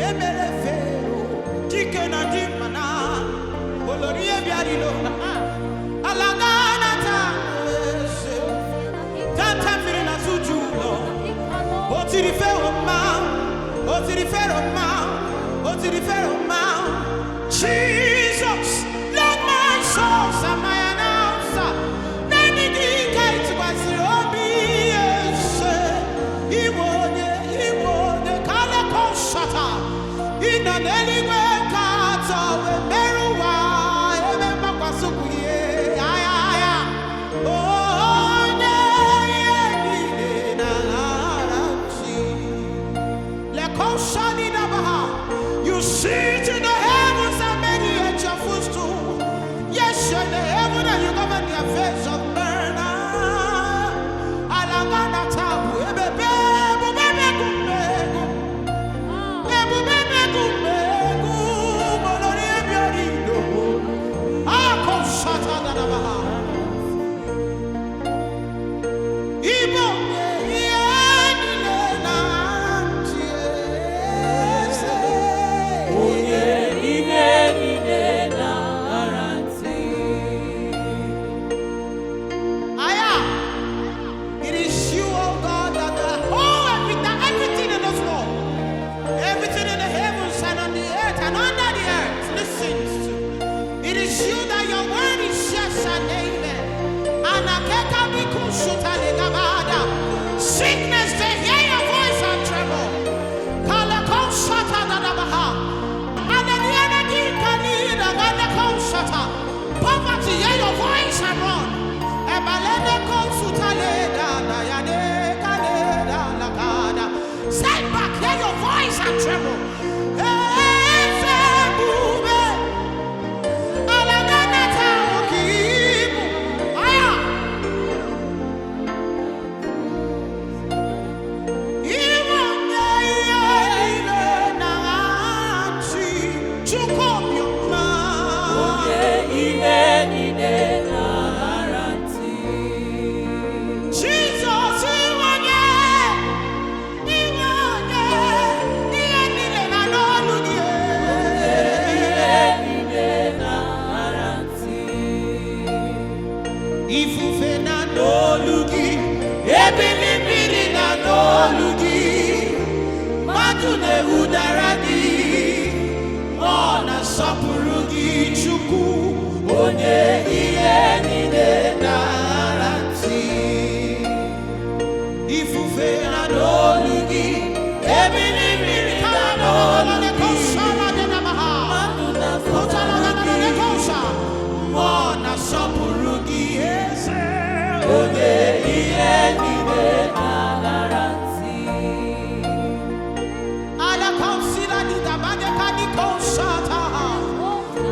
emere fero dike na dimana olori ebiarilo alagana ta tata mirina sujulo otiri fero ma Jesus, let my soul samaya you sit in the heavens and many at your footstool. Yes, you're in the heaven and you govern the affairs of men. Alagana tabu ebebe bubebe gumegu ebubebe gumegu molori ebiorido ako shata darabaha ibo sickness, they hear your voice and tremble. Kalakon shata dadabaha. And then the energy can lead a galakon shata. Poverty, hear your voice and run. Ebalene kon sutale da yane kale da lakada. Setback, hear your voice and tremble.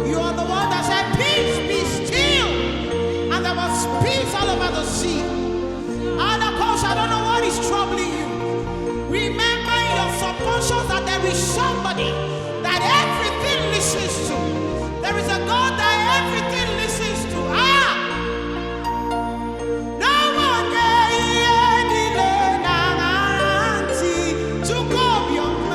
You are the one that said, peace be still, and there was peace all over the sea. And of course, I don't know what is troubling you. Remember in your subconscious that there is somebody that everything listens to. There is a God that everything listens to. No one to go your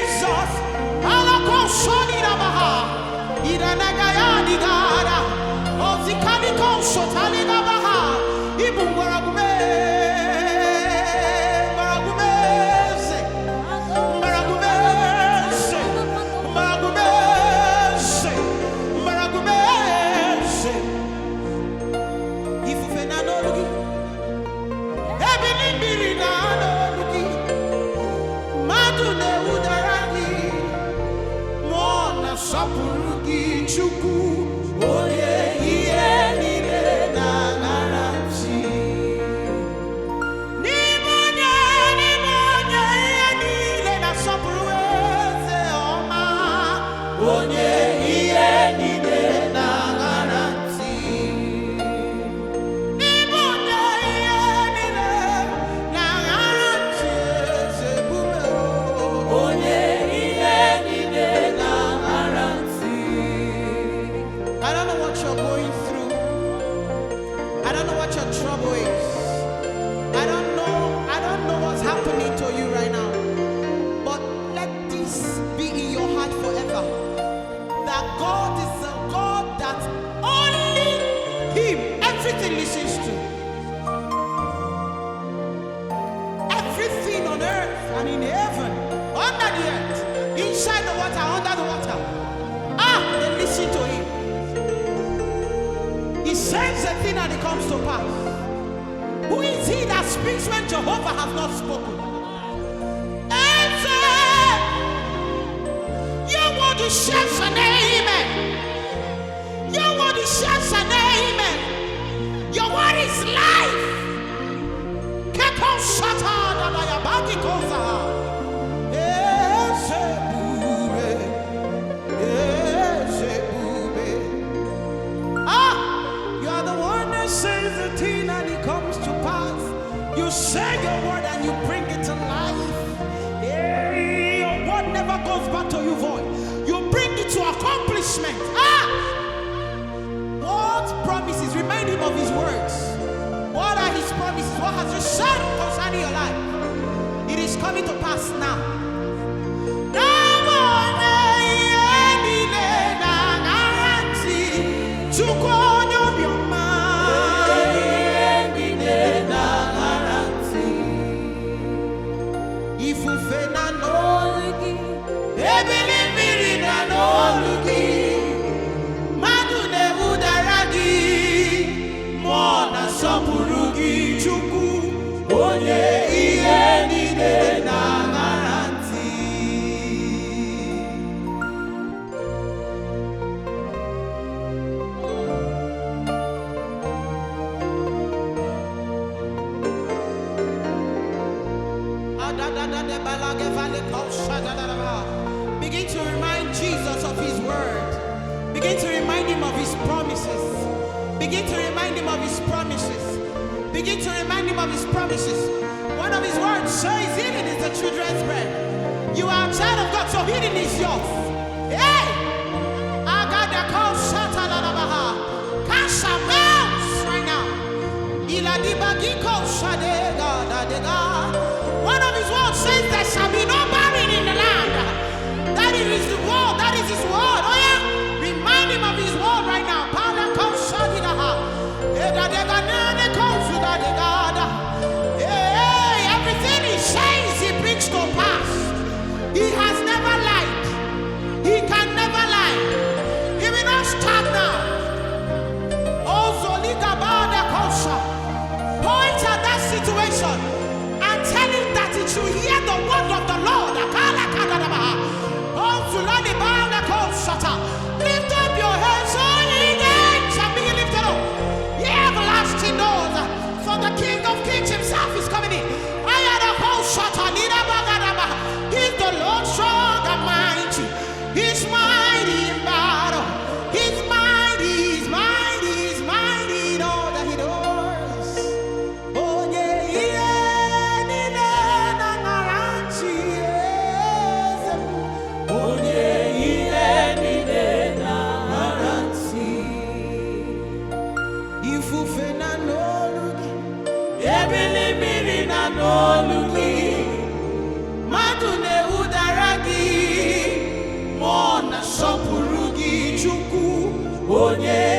Jesus, Sapurugi Chuku inside the water, under the water. They listen to him. He says a thing and it comes to pass. Who is he that speaks when Jehovah has not spoken? Answer! Your word is yes and amen. Your word is yes and amen. Your word is life. Keko shata da da ya bagi koza. You are the one that says the thing and it comes to pass. You say your word and you bring it to life. Your word never goes back to you void. You bring it to accomplishment. What promises? Remind him of his words. What are his promises? What has he said concerning your life? It is coming to pass now. Begin to remind Jesus of his word. Begin to remind him of his promises. Begin to remind him of his promises. Begin to remind him of his promises. One of his words says healing is the children's bread. You are a child of God, so healing is yours. Hey! I got the call Satan Adabaha. Cancer melts right now. One of his words says there shall be no barren in the land. That is the word, that is his word. Oh yeah, remind him of his word right now. Everything he says he brings to pass. He has never lied. He can never lie. He will not start now. Point at that situation and tell him that it should hear the word of the Lord. Lift up your heads, all ye gates, and be lifted up, ye everlasting doors, for the King of Kings himself is coming in. He's the Lord strong and mighty. He's mighty in battle. He's mighty, he's mighty, he's mighty in all that he does. Oh yeah, Madune udaragi, mona sopurugi chuku, onye